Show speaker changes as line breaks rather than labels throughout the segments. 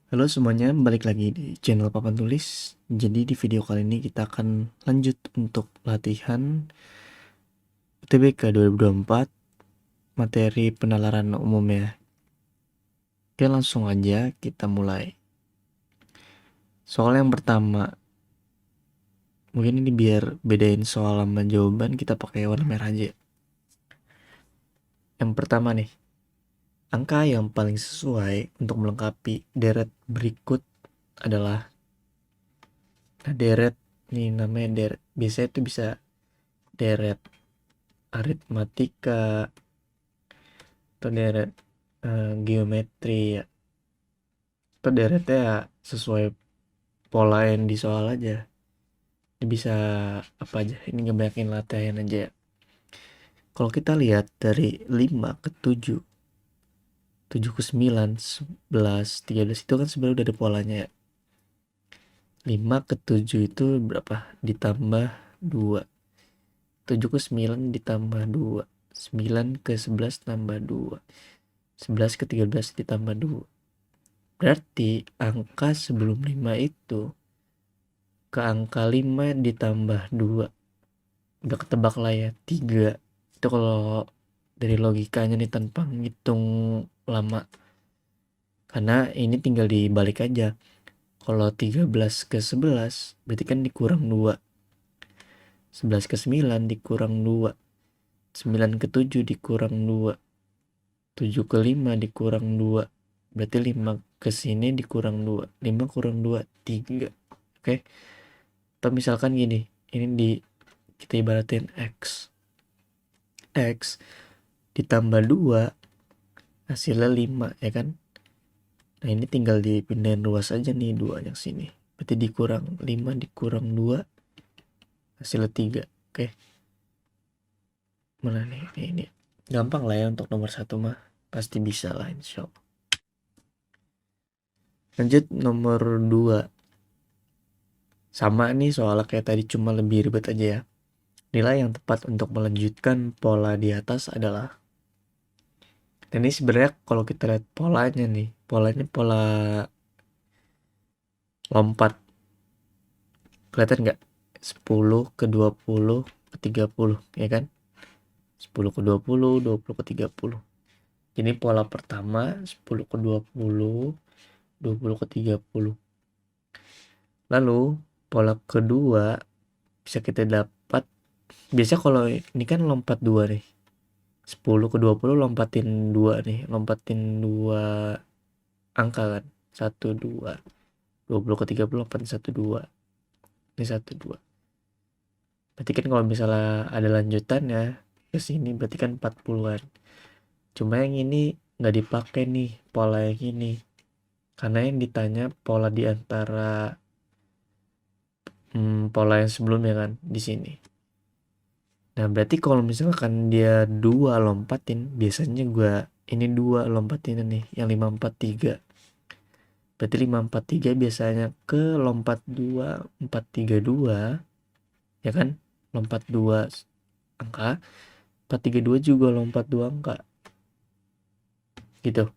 Halo semuanya, balik lagi di channel Papan Tulis. Jadi di video kali ini kita akan lanjut untuk latihan UTBK 2024 materi penalaran umum ya. Oke, langsung aja kita mulai. Soal yang pertama, mungkin ini biar bedain soal sama jawaban kita pakai warna merah aja. Yang pertama nih, angka yang paling sesuai untuk melengkapi deret berikut adalah deret, nih namanya deret. Biasanya itu bisa deret aritmatika atau deret geometri ya, atau deretnya ya sesuai pola yang di soal aja. Ini bisa apa aja, ini ngebanyakin latihan aja ya. Kalau kita lihat dari 5 ke 7, 7 ke 9, 11, 13 itu kan sebenarnya udah ada polanya ya. 5 ke 7 itu berapa? Ditambah 2. 7 ke 9 ditambah 2. 9 ke 11 tambah 2. 11 ke 13 ditambah 2. Berarti angka sebelum 5 itu ke angka 5 ditambah 2. Udah ketebak lah ya, 3. Itu kalau dari logikanya nih tanpa ngitung lama. Karena ini tinggal dibalik aja. Kalau 13 ke 11 berarti kan dikurang 2. 11 ke 9 dikurang 2. 9 ke 7 dikurang 2. 7 ke 5 dikurang 2. Berarti 5 ke sini dikurang 2. 5 kurang 2, 3. Oke. Atau misalkan gini, ini kita ibaratin X. X ditambah 2 hasilnya 5 ya kan. Nah ini tinggal dipindahin ruas aja nih 2 yang sini. Berarti dikurang 5 dikurang 2 hasilnya 3. Oke. Mana nih? Ini gampang lah ya untuk nomor 1 mah. Pasti bisa lah insya Allah. Lanjut nomor 2. Sama nih soalnya kayak tadi, cuma lebih ribet aja ya. Nilai yang tepat untuk melanjutkan pola di atas adalah. Dan ini sebenarnya kalau kita lihat polanya nih, polanya pola lompat. Kelihatan nggak? 10 ke 20 ke 30 ya kan? 10 ke 20, 20 ke 30. Ini pola pertama 10 ke 20, 20 ke 30. Lalu pola kedua bisa kita dapat, biasanya kalau ini kan lompat 2 nih. 10 ke 20 lompatin 2 nih, lompatin 2 angka kan. 1 2. 20 ke 30 lompatin 1 2. Ini 1 2. Berarti kan kalau misalnya ada lanjutan ya ke sini berarti kan 40-an. Cuma yang ini nggak dipakai nih pola yang ini. Karena yang ditanya pola di antara pola yang sebelumnya kan di sini. Nah, berarti kalau misalkan dia 2 lompatin, biasanya gua ini 2 lompatin nih, yang 543. Berarti 543 biasanya ke lompat 2 432 ya kan? Lompat 2 angka, 432 juga lompat 2 angka. Gitu.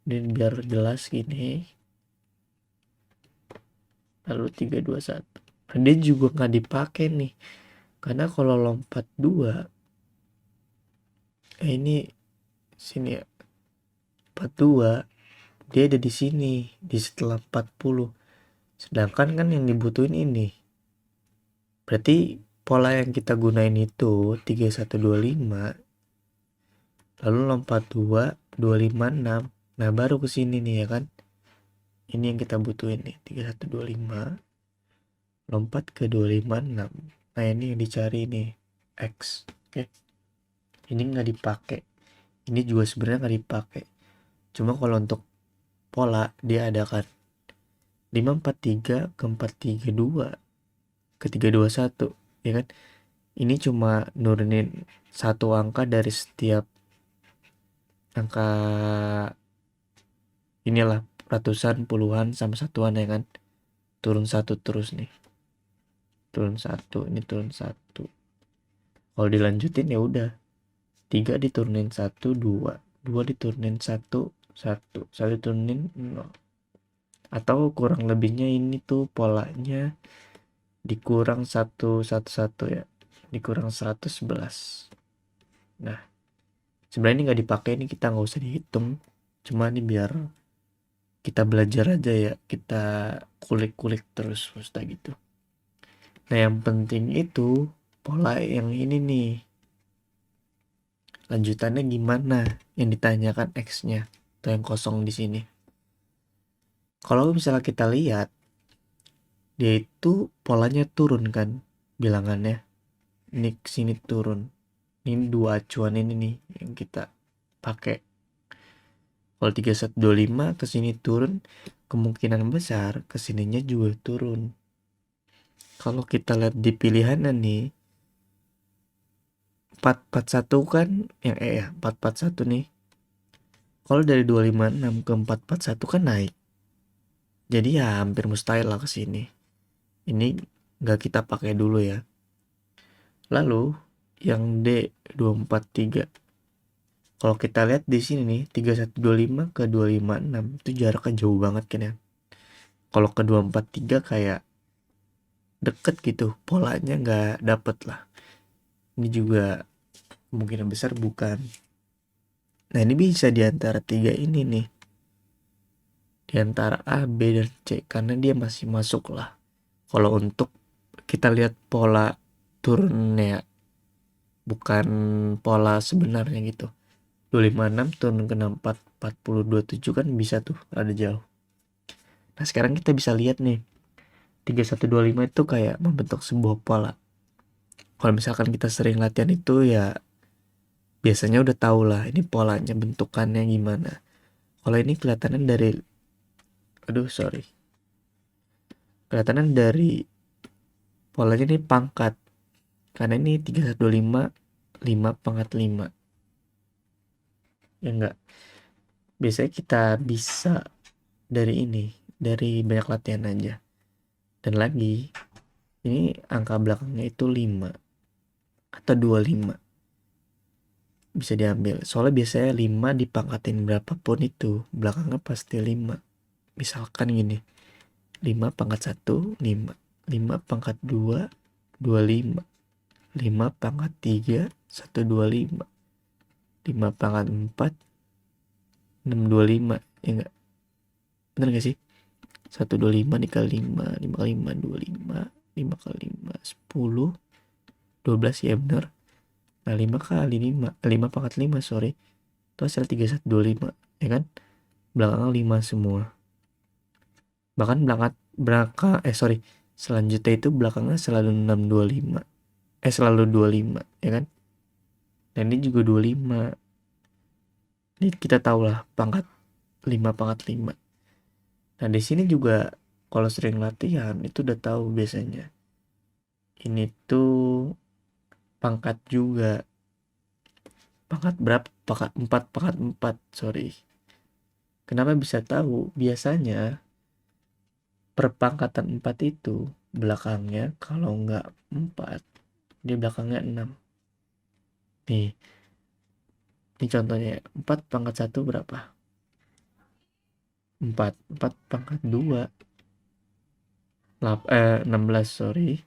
Dan biar jelas gini. Lalu 321. Nah, dia juga nggak dipakai nih. Karena kalau lompat 2, ini sini ya. 42 dia ada di sini di setelah 40. Sedangkan kan yang dibutuhin ini. Berarti pola yang kita gunain itu 3125, lalu lompat 2 256. Nah, baru ke sini nih ya kan. Ini yang kita butuhin nih, 3125 lompat ke 256. Nah, ini yang dicari nih, X. Oke. Ini nggak dipakai. Ini juga sebenarnya nggak dipakai. Cuma kalau untuk pola dia ada kan 543 ke 432 ke 321 ya kan. Ini cuma nurunin satu angka dari setiap angka, inilah ratusan, puluhan, sama satuan ya kan. Turun satu terus nih. Turun satu, ini turun satu. Kalau dilanjutin ya udah. 3 diturunin 1, 2. 2 diturunin 1, 1. 1 diturunin 0. Atau kurang lebihnya ini tuh polanya dikurang 111 ya, dikurang 111. Nah, sebenarnya ini nggak dipakai, ini kita nggak usah dihitung, cuma ini biar kita belajar aja ya, kita kulik-kulik terus Ustaz gitu. Nah, yang penting itu pola yang ini nih, lanjutannya gimana yang ditanyakan X-nya atau yang kosong di sini. Kalau misalnya kita lihat, dia itu polanya turun kan, bilangannya. Ini sini turun. Ini dua acuan ini nih yang kita pakai. Kalau 3125 ke sini turun, kemungkinan besar kesininya juga turun. Kalau kita lihat di pilihannya nih, 441 kan yang ya, 441 nih. Kalau dari 256 ke 441 kan naik. Jadi ya hampir mustahil lah ke sini. Ini nggak kita pakai dulu ya. Lalu yang D 243. Kalau kita lihat di sini nih 3125 ke 256 itu jaraknya jauh banget kan ya. Kalau ke 243 kayak deket gitu, polanya nggak dapet lah. Ini juga kemungkinan besar bukan. Nah, ini bisa di antara tiga ini nih. Di antara A, B, dan C. Karena dia masih masuk lah. Kalau untuk kita lihat pola turunnya, bukan pola sebenarnya gitu. 256 turun ke 64, 40, 27 kan bisa tuh, ada jauh. Nah, sekarang kita bisa lihat nih. 3125 itu kayak membentuk sebuah pola. Kalau misalkan kita sering latihan itu ya biasanya udah tahu lah ini polanya, bentukannya gimana. Kalau ini kelihatannya dari, aduh sorry, kelihatannya dari polanya ini pangkat. Karena ini 3125 5 pangkat 5. Ya enggak. Biasanya kita bisa dari ini, dari banyak latihan aja. Dan lagi, ini angka belakangnya itu 5 atau 25. Bisa diambil. Soalnya biasanya 5 dipangkatin berapapun itu, belakangnya pasti 5. Misalkan gini, 5 pangkat 1, 5. 5 pangkat 2, 25. 5 pangkat 3, 125. 5 pangkat 4, 625. Ya enggak? Bener gak sih? 125 dikali 5, 5 kali 5, 25. 5 kali 5, 10. 12 ya bener. Nah 5 kali 5, 5 pangkat 5 sorry. Itu hasil 3125. Ya kan? Belakangnya 5 semua. Bahkan selanjutnya itu belakangnya selalu 625. Selalu 25, ya kan? Dan ini juga 25. Ini kita tahu lah pangkat 5 pangkat 5. Nah, di sini juga kalau sering latihan itu udah tahu biasanya. Ini tuh pangkat juga. Pangkat berapa? Pangkat 4, pangkat 4, sorry. Kenapa bisa tahu? Biasanya perpangkatan 4 itu belakangnya kalau nggak 4, di belakangnya 6. Nih, ini contohnya 4 pangkat 1 berapa? 4 pangkat 2 16 sorry.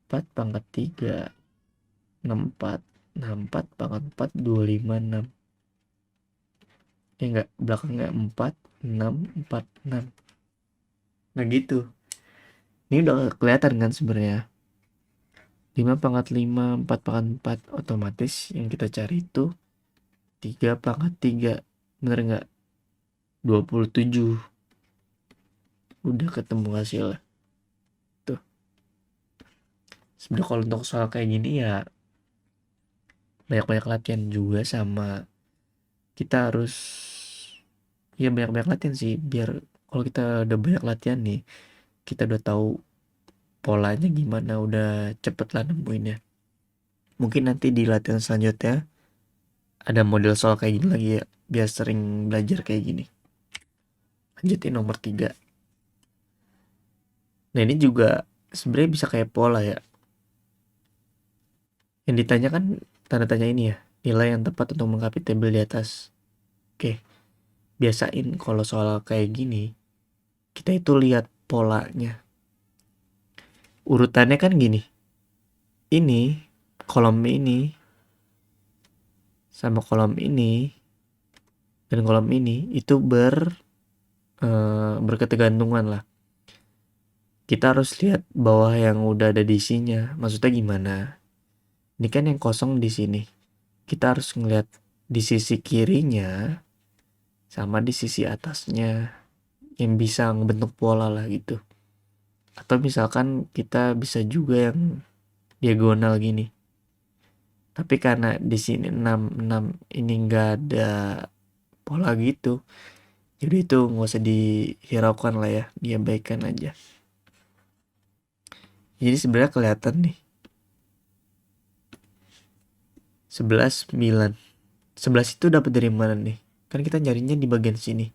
4 pangkat 3 64. Nah 4 pangkat 4 256. Ya enggak, belakangnya 4 6 4 6. Nah gitu. Ini udah kelihatan kan sebenarnya. 5 pangkat 5 4 pangkat 4 otomatis yang kita cari itu 3 pangkat 3. Bener enggak? 27. Udah ketemu hasilnya. Tuh. Sebenarnya kalau untuk soal kayak gini ya banyak-banyak latihan juga, sama kita harus ya banyak-banyak latihan sih, biar kalau kita udah banyak latihan nih kita udah tahu polanya gimana, udah cepet lah nemuinnya. Mungkin nanti di latihan selanjutnya ada model soal kayak gini lagi ya, biar sering belajar kayak gini. Lanjutin nomor 3. Nah ini juga sebenarnya bisa kayak pola ya. Yang ditanyakan tanda tanya ini ya, nilai yang tepat untuk melengkapi tabel di atas. Oke, biasain kalau soal kayak gini kita itu lihat polanya. Urutannya kan gini. Ini kolom ini sama kolom ini dan kolom ini itu berketergantungan lah. Kita harus lihat bawah yang udah ada di isinya. Maksudnya gimana? Ini kan yang kosong di sini. Kita harus ngeliat di sisi kirinya sama di sisi atasnya yang bisa ngebentuk pola lah gitu. Atau misalkan kita bisa juga yang diagonal gini. Tapi karena di sini 6 ini nggak ada pola gitu. Jadi itu nggak usah dihiraukan lah ya, diabaikan aja. Jadi sebenarnya kelihatan nih. 11, 9. 11 itu dapat dari mana nih? Kan kita nyarinya di bagian sini.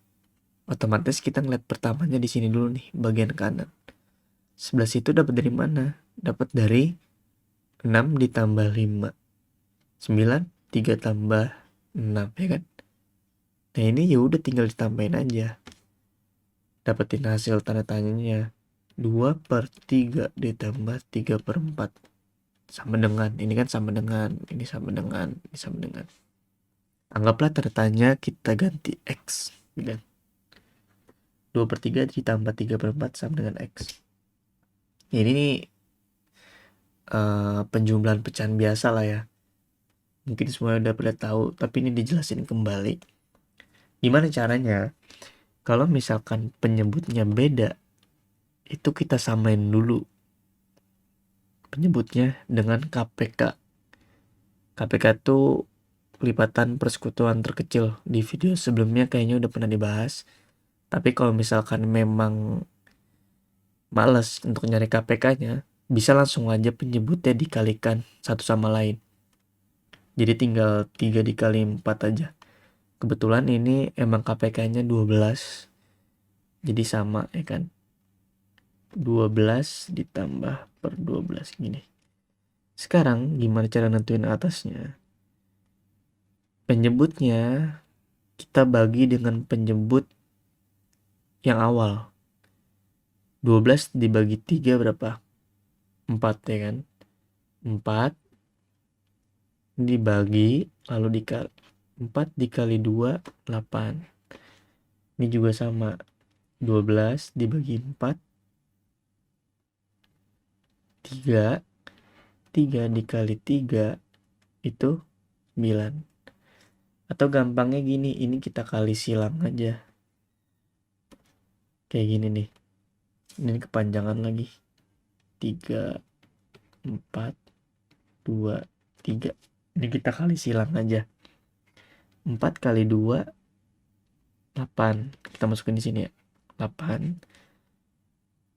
Otomatis kita ngeliat pertamanya di sini dulu nih, bagian kanan. 11 itu dapat dari mana? Dapat dari 6 ditambah 5. 9, 3 tambah 6 ya kan? Nah ini ya udah tinggal ditambahin aja. Dapetin hasil tanda tanyanya. 2/3 ditambah 3/4 sama dengan, ini kan sama dengan, ini sama dengan, ini sama dengan. Anggaplah tanda tanya kita ganti X, gitu. 2/3 ditambah 3/4 sama dengan X. Ini nih penjumlahan pecahan biasa lah ya. Mungkin semua udah pada tahu, tapi ini dijelasin kembali. Gimana caranya? Kalau misalkan penyebutnya beda, itu kita samain dulu penyebutnya dengan KPK. KPK itu lipatan persekutuan terkecil. Di video sebelumnya kayaknya udah pernah dibahas. Tapi kalau misalkan memang males untuk nyari KPK-nya, bisa langsung aja penyebutnya dikalikan satu sama lain. Jadi tinggal 3 dikali 4 aja. Kebetulan ini emang KPK-nya 12. Jadi sama ya kan. 12 ditambah per 12 gini. Sekarang gimana cara nentuin atasnya? Penyebutnya kita bagi dengan penyebut yang awal. 12 dibagi 3 berapa? 4 ya kan? 4 dibagi lalu dikali 4 dikali 2 8. Ini juga sama. 12 dibagi 4 3. 3 dikali 3 itu 9. Atau gampangnya gini, ini kita kali silang aja. Kayak gini nih. Ini kepanjangan lagi. 3 4 2 3. Ini kita kali silang aja. 4 kali 2 8. Kita masukin di sini ya. 8.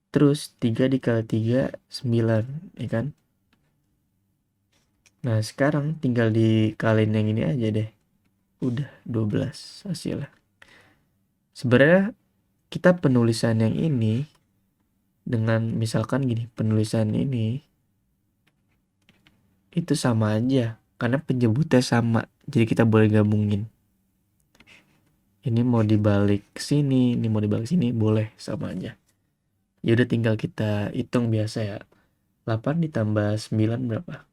Terus 3 dikali 3 9, ya kan? Nah, sekarang tinggal dikaliin yang ini aja deh. Udah 12 hasilnya. Sebenarnya kita penulisan yang ini dengan misalkan gini, penulisan ini itu sama aja karena penyebutnya sama. Jadi kita boleh gabungin. Ini mau dibalik sini, ini mau dibalik sini, boleh sama aja. Ya udah tinggal kita hitung biasa ya. 8 ditambah 9 berapa?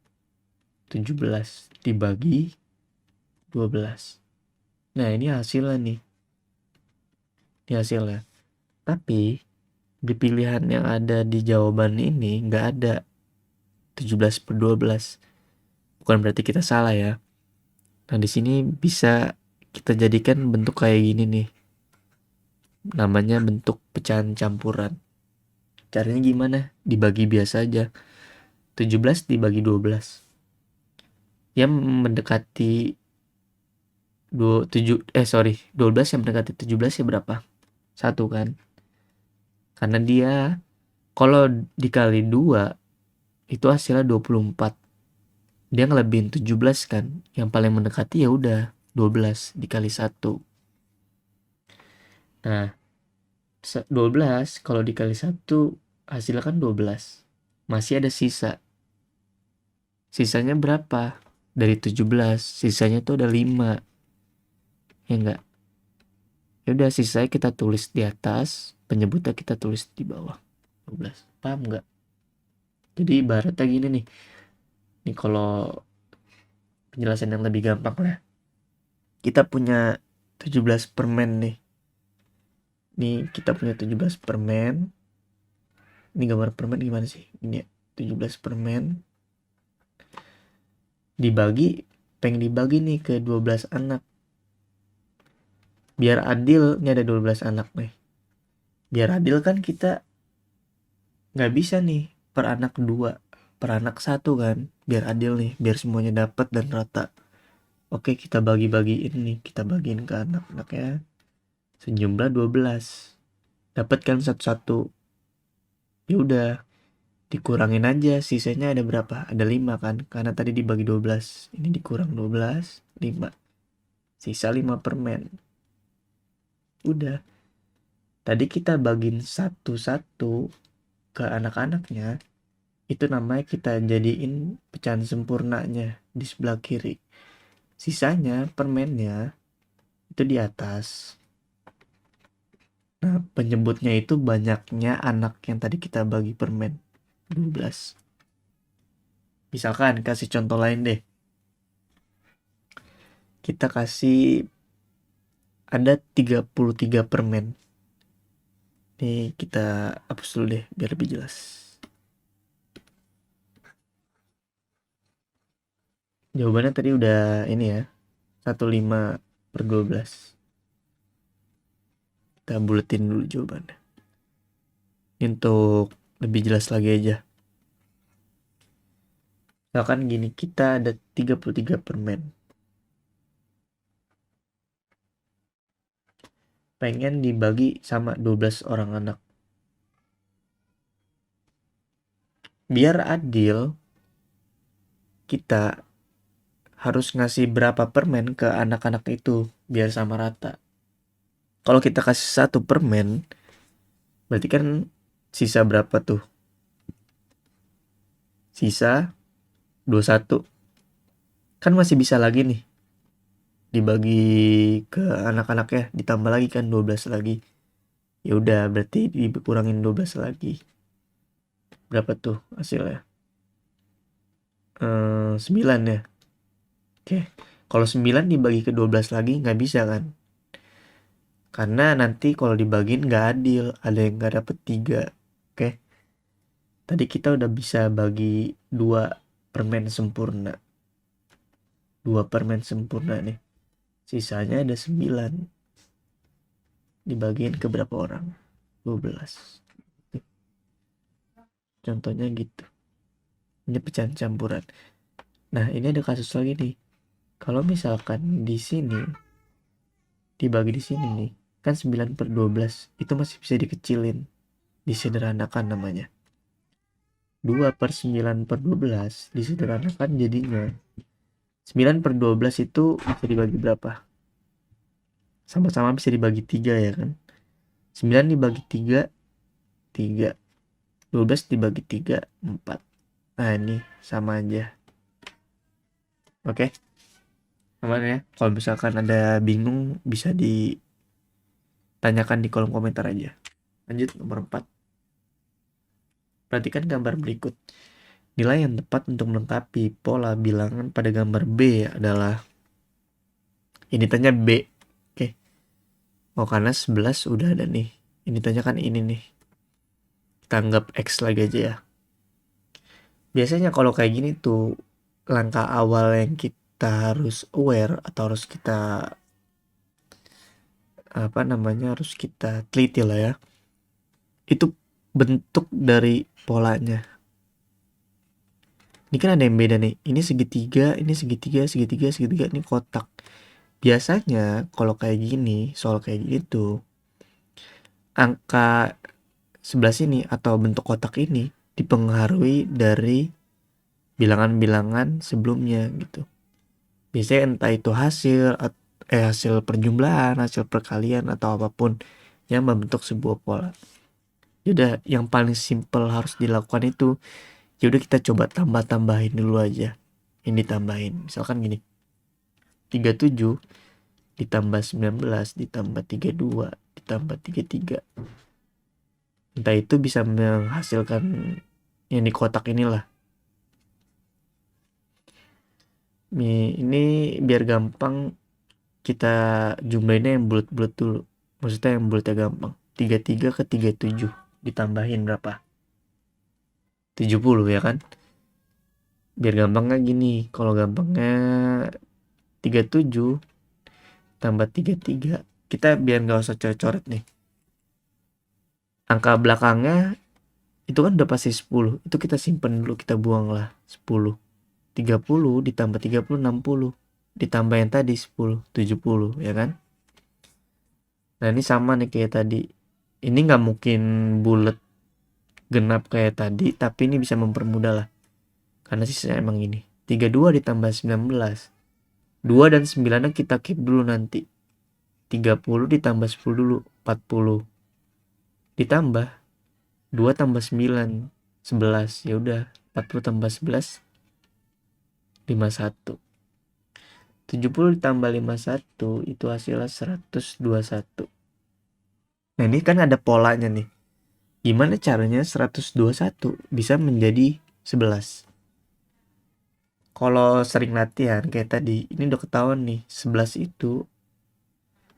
17 dibagi 12. Nah, ini hasilnya nih. Ini hasilnya. Tapi di pilihan yang ada di jawaban ini nggak ada 17/12. Bukan berarti kita salah ya. Nah, di sini bisa kita jadikan bentuk kayak gini nih. Namanya bentuk pecahan campuran. Caranya gimana? Dibagi biasa aja. 17 dibagi 12. Yang mendekati 12 yang mendekati 17 ya berapa? 1 kan? Karena dia kalau dikali 2 itu hasilnya 24. Dia ngelebihin 17 kan. Yang paling mendekati ya udah 12 dikali 1. Nah, 12 kalau dikali 1 hasilnya kan 12. Masih ada sisa. Sisanya berapa? Dari 17, sisanya tuh ada 5. Ya enggak? Ya udah, sisanya kita tulis di atas. penyebutnya kita tulis di bawah 12. Paham nggak? Jadi ibaratnya gini nih. Nih kalau penjelasan yang lebih gampang lah. Kita punya 17 permen nih. Nih kita punya 17 permen. Ini gambar permen gimana sih? Ini ya, 17 permen. Pengen dibagi nih ke 12 anak. Biar adil, ini ada 12 anak nih. Biar adil kan kita nggak bisa nih per anak 2, per anak 1 kan. Biar adil nih, biar semuanya dapat dan rata. Oke, kita bagi-bagiin nih, kita bagiin ke anak-anaknya sejumlah 12. Dapat kan satu-satu. Ya udah, dikurangin aja, sisanya ada berapa? Ada 5 kan? Karena tadi dibagi 12. Ini dikurang 12, 5. Sisa 5 permen. Udah. Tadi kita bagiin satu-satu ke anak-anaknya. Itu namanya kita jadiin pecahan sempurnanya di sebelah kiri. Sisanya permennya itu di atas. Nah, penyebutnya itu banyaknya anak yang tadi kita bagi permen 12. Misalkan kasih contoh lain deh. Kita kasih ada 33 permen. Nih kita hapus dulu deh biar lebih jelas. Jawabannya tadi udah ini ya. 15/12. Kita buletin dulu jawabannya. Untuk lebih jelas lagi aja. Misalkan gini, kita ada 33 permen. Pengen dibagi sama 12 orang anak. Biar adil, kita harus ngasih berapa permen ke anak-anak itu biar sama rata. Kalau kita kasih 1 permen, berarti kan sisa berapa tuh? Sisa 21. Kan masih bisa lagi nih dibagi ke anak-anaknya, ditambah lagi kan 12 lagi. Ya udah, berarti dikurangin 12 lagi. Berapa tuh hasilnya? 9 ya. Oke. Kalau 9 dibagi ke 12 lagi nggak bisa kan? Karena nanti kalau dibagiin nggak adil, ada yang nggak dapet 3. Oke. Tadi kita udah bisa bagi 2 permen sempurna. 2 permen sempurna nih. Sisanya ada 9. Dibagiin ke berapa orang? 12. Contohnya gitu. Ini pecahan campuran. Nah, ini ada kasus lagi nih. Kalau misalkan di sini dibagi di sini nih, kan 9/12 itu masih bisa dikecilin, disederhanakan namanya. 2/9/12 disederhanakan jadinya 9/12 itu bisa dibagi berapa? Sama-sama bisa dibagi 3 ya kan? 9 dibagi 3, 3. 12 dibagi 3, 4. Nah ini sama aja. Oke, aman ya? Kalau misalkan ada bingung bisa ditanyakan di kolom komentar aja. Lanjut nomor 4. Perhatikan gambar berikut. Nilai yang tepat untuk melengkapi pola bilangan pada gambar B adalah, ini tanya B. Oke. Oh, karena 11 udah ada nih. Ini tanya kan ini nih. Kita anggap X lagi aja ya. Biasanya kalau kayak gini tuh langkah awal yang kita harus aware atau harus kita harus kita teliti lah ya. Itu bentuk dari polanya. Ini kan ada yang beda nih. Ini segitiga, ini segitiga, segitiga, segitiga. Ini kotak. Biasanya kalau kayak gini, soal kayak gitu, angka 11 ini atau bentuk kotak ini dipengaruhi dari bilangan-bilangan sebelumnya gitu. Biasanya entah itu hasil perjumlahan, hasil perkalian atau apapun yang membentuk sebuah pola. Yaudah, yang paling simpel harus dilakukan itu yaudah kita coba tambah-tambahin dulu aja. Ini ditambahin. Misalkan gini. 37 ditambah 19 ditambah 32 ditambah 33. pemerintah itu bisa menghasilkan yang di kotak inilah. Ini biar gampang kita jumlahinnya yang bulat-bulat dulu. Maksudnya yang bulatnya gampang. 33 ke 37 ditambahin berapa? 70 ya kan? Biar gampangnya gini, kalau gampangnya 37 tambah 33, kita biar nggak usah coret-coret nih. Angka belakangnya itu kan udah pasti 10, itu kita simpen dulu, kita buang lah 10. 30 ditambah 30, 60. Ditambah yang tadi 10, 70 ya kan? Nah ini sama nih kayak tadi. Ini nggak mungkin bulat genap kayak tadi, tapi ini bisa mempermudah lah. Karena sisanya emang ini. 32 ditambah 19. 2 dan 9 kita keep dulu nanti. 30 ditambah 10 dulu, 40. Ditambah 2 tambah 9, 11. Ya udah, 40 tambah 11, 51. 70 ditambah 51 itu hasilnya 121. Nah ini kan ada polanya nih. Gimana caranya 121 bisa menjadi 11? Kalau sering latihan kayak tadi, ini udah ketahuan nih, 11 itu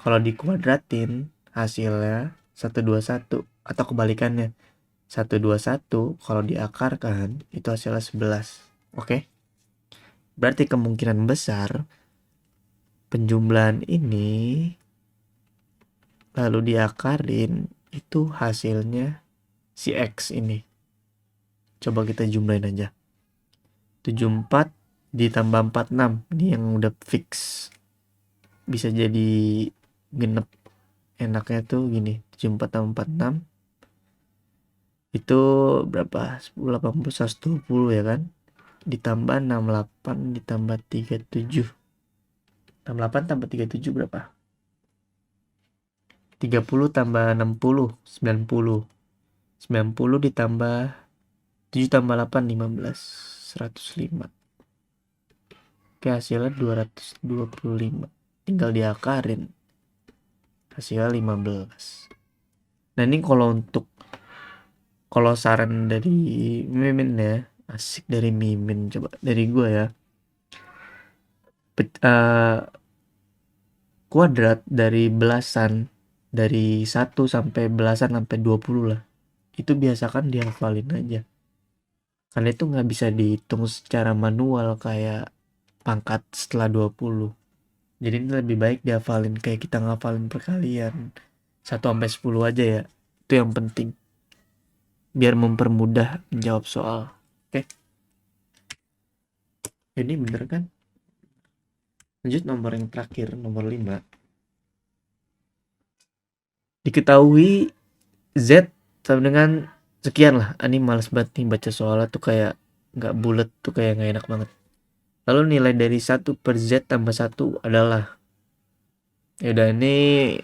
kalau dikuadratin hasilnya 121, atau kebalikannya 121 kalau diakarkan itu hasilnya 11. Oke? Berarti kemungkinan besar penjumlahan ini lalu diakarin itu hasilnya si X ini. Coba kita jumlahin aja. 74 ditambah 46. Ini yang udah fix. Bisa jadi genep. Enaknya tuh gini. 74 tambah 46. Itu berapa? 10, 80, 120 ya kan? Ditambah 68 ditambah 37. 68 tambah 37 berapa? 30 tambah 60, 90. 90 ditambah 7 tambah 8, 15. 105. Oke, hasilnya 225. Tinggal diakarin. Hasilnya 15. Nah ini kalau saran dari Mimin ya. Asik dari Mimin. Coba dari gue ya. Kuadrat dari belasan. Dari 1 sampai belasan sampai 20 lah. Itu biasakan dihafalin aja. Karena itu nggak bisa dihitung secara manual kayak pangkat setelah 20. Jadi ini lebih baik dihafalin kayak kita ngafalin perkalian 1 sampai 10 aja ya. Itu yang penting. Biar mempermudah menjawab soal. Oke. Ini bener kan? Lanjut nomor yang terakhir, nomor 5. Diketahui Z sama dengan sekian lah. Ini males banget nih baca soalnya tuh kayak nggak bulat tuh, kayak nggak enak banget. Lalu nilai dari 1 per Z tambah 1 adalah. Yaudah ini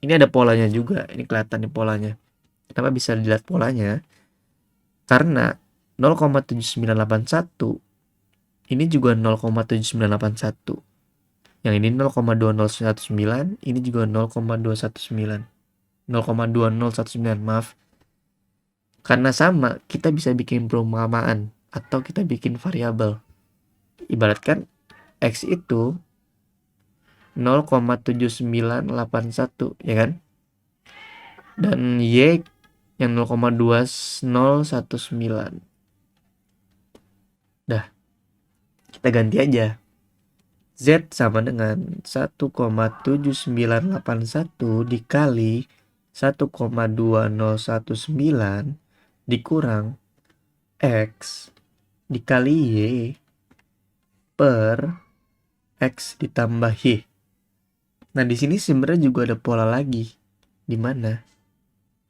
ada polanya juga. Ini kelihatan nih polanya. Kenapa bisa dilihat polanya? Karena 0,7981 ini juga 0,7981. Yang ini 0,2019, ini juga 0,219. 0,2019, maaf. Karena sama, kita bisa bikin perumpamaan atau kita bikin variabel. Ibaratkan X itu 0,7981 ya kan? Dan Y yang 0,2019. Dah, kita ganti aja. Z sama dengan 1,7981 dikali 1,2019 dikurang X dikali Y per X ditambah Y. Nah, di sini sebenarnya juga ada pola lagi. Di mana?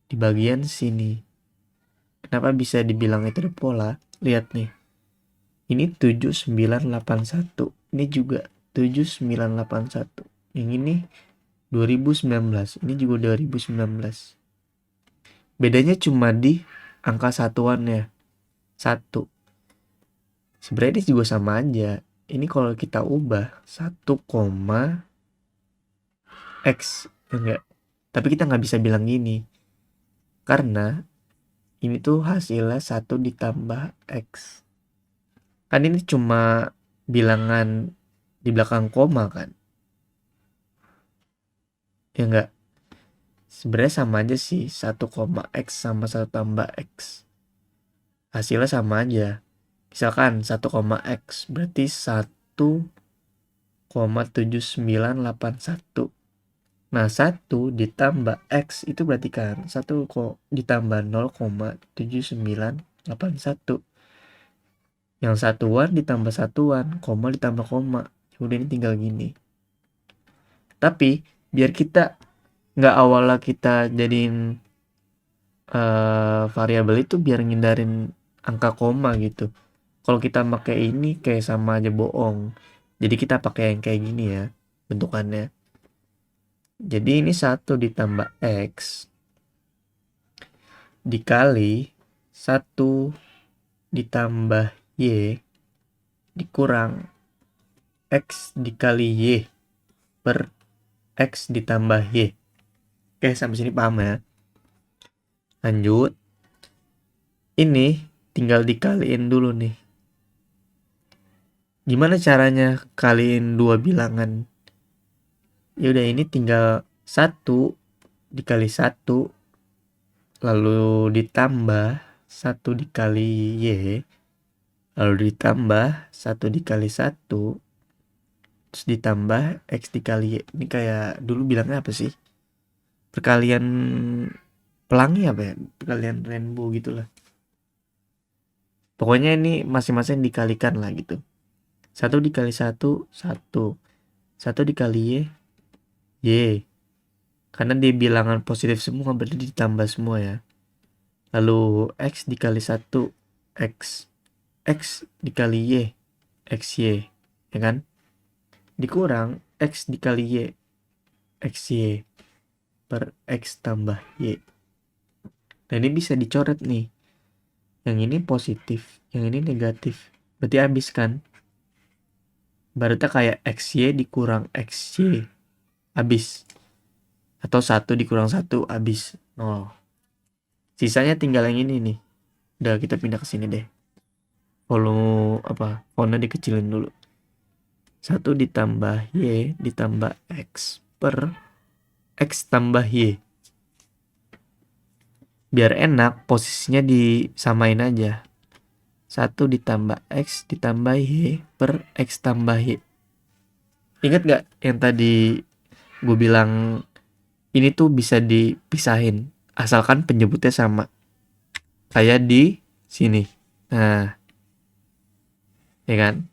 Di bagian sini. Kenapa bisa dibilang itu ada pola? Lihat nih. Ini 7981. Ini juga 7981. Yang ini 2019. Ini juga 2019. Bedanya cuma di angka satuannya. 1. Sebenarnya ini juga sama aja. Ini kalau kita ubah 1, X. Enggak. Tapi kita nggak bisa bilang gini. Karena ini tuh hasilnya 1 ditambah X. Kan ini cuma bilangan di belakang koma kan? Ya enggak? Sebenarnya sama aja sih, 1, X sama 1 tambah X. Hasilnya sama aja. Misalkan 1, X berarti 1,7981. Nah, 1 ditambah X itu berarti kan 1 ditambah 0,7981. Yang satuan ditambah satuan, koma ditambah koma. Udah, ini tinggal gini. Tapi biar kita nggak awalnya kita jadiin variabel itu biar ngindarin angka koma gitu. Kalau kita pakai ini kayak sama aja bohong. Jadi kita pakai yang kayak gini ya bentukannya. Jadi ini 1 ditambah X dikali 1 ditambah Y dikurang X dikali Y per X ditambah Y. Oke, sampai sini paham ya? Lanjut. Ini tinggal dikaliin dulu nih. Gimana caranya kaliin dua bilangan? Ya udah, ini tinggal 1 dikali 1 lalu ditambah 1 dikali Y lalu ditambah 1 dikali 1 terus ditambah X dikali Y. Ini kayak dulu bilangnya apa sih? Perkalian pelangi apa ya? Perkalian rainbow gitulah. Pokoknya ini masing-masing dikalikan lah gitu. 1 dikali 1, 1. 1 dikali Y. Karena dia bilangan positif semua, berarti ditambah semua ya. Lalu X dikali 1, X. X dikali Y, XY. Ya kan? Dikurang X dikali Y, XY. Per X tambah Y. Nah, ini bisa dicoret nih. Yang ini positif, yang ini negatif. Berarti habis kan? Berarti kayak XY dikurang XY. Habis. Atau 1 dikurang 1 habis 0. Sisanya tinggal yang ini nih. Udah, kita pindah ke sini deh. Fontnya dikecilin dulu. 1 ditambah Y ditambah X per X tambah Y. Biar enak, posisinya disamain aja. 1 ditambah X ditambah Y per X tambah Y. Ingat gak yang tadi gue bilang ini tuh bisa dipisahin asalkan penyebutnya sama kayak di sini. Nah, ya kan?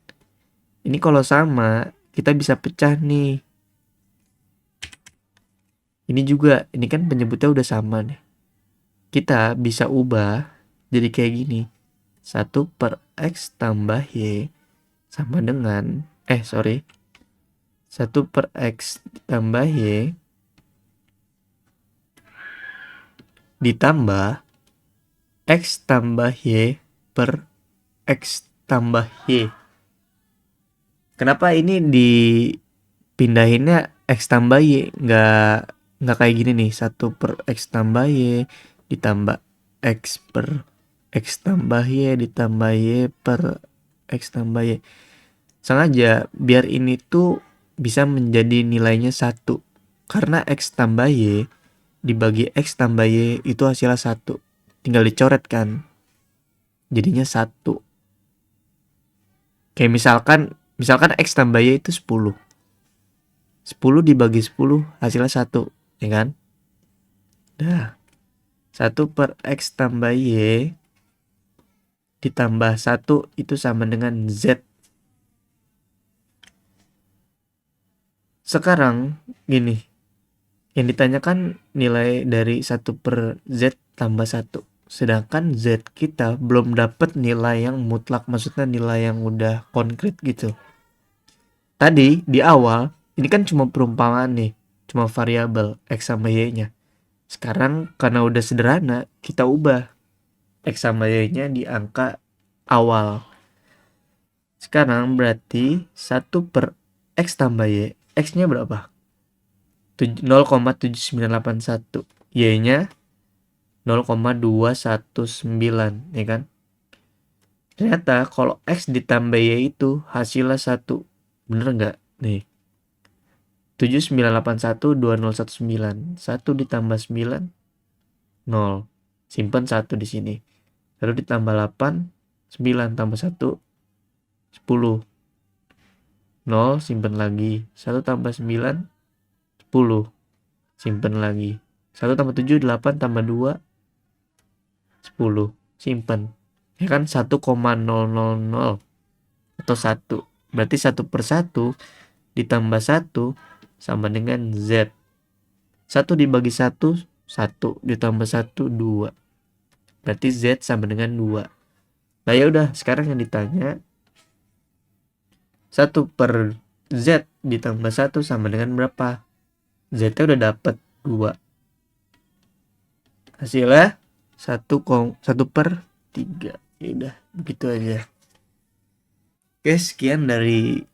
Ini kalau sama kita bisa pecah nih. Ini juga, ini kan penyebutnya udah sama nih. Kita bisa ubah jadi kayak gini. 1 per X tambah Y sama dengan 1 per X tambah Y ditambah X tambah Y per X tambah Y. Kenapa ini dipindahinnya X tambah Y? Nggak kayak gini nih. 1 per X tambah Y ditambah X per X tambah Y ditambah Y per X tambah Y. Sengaja biar ini tuh bisa menjadi nilainya 1. Karena X tambah Y dibagi X tambah Y itu hasilnya 1. Tinggal dicoret kan. Jadinya 1. Kayak misalkan X tambah Y itu 10. 10 dibagi 10 hasilnya 1. Ya kan? Nah, 1 per X tambah Y ditambah 1 itu sama dengan Z. Sekarang gini, yang ditanyakan nilai dari 1 per Z tambah 1. Sedangkan Z kita belum dapat nilai yang mutlak, maksudnya nilai yang udah konkret gitu. Tadi di awal ini kan cuma perumpamaan nih, cuma variabel X sama Y-nya. Sekarang karena udah sederhana, kita ubah X sama Y-nya di angka awal. Sekarang berarti 1 per X tambah Y, X-nya berapa? 0,7981, Y-nya 0,219, ya kan? Ternyata kalau X ditambah Y itu hasilnya 1. Bener nggak? Nih. 79812019. 1 ditambah 9, 0. Simpen 1 di sini. Lalu ditambah 8, 9 tambah 1, 10. 0, simpen lagi. 1 tambah 9, 10. Simpen lagi. 1 tambah 7, 8 tambah 2, 10. Simpen. Ya kan 1,000 atau 1. Berarti 1 per 1 ditambah 1 sama dengan Z. 1 dibagi 1, 1 ditambah 1, 2. Berarti Z sama dengan 2. Nah ya udah, sekarang yang ditanya 1 per Z ditambah 1 sama dengan berapa? Z-nya udah dapet 2. Hasilnya 1 per 3. Ya udah, begitu aja. Oke, sekian dari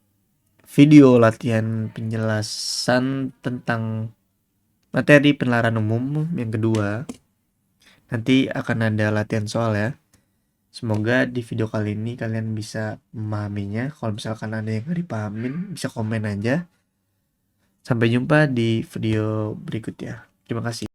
video latihan penjelasan tentang materi penalaran umum yang kedua. Nanti akan ada latihan soal ya. Semoga di video kali ini kalian bisa memahaminya. Kalau misalkan ada yang nggak dipahamin, bisa komen aja. Sampai jumpa di video berikutnya. Terima kasih.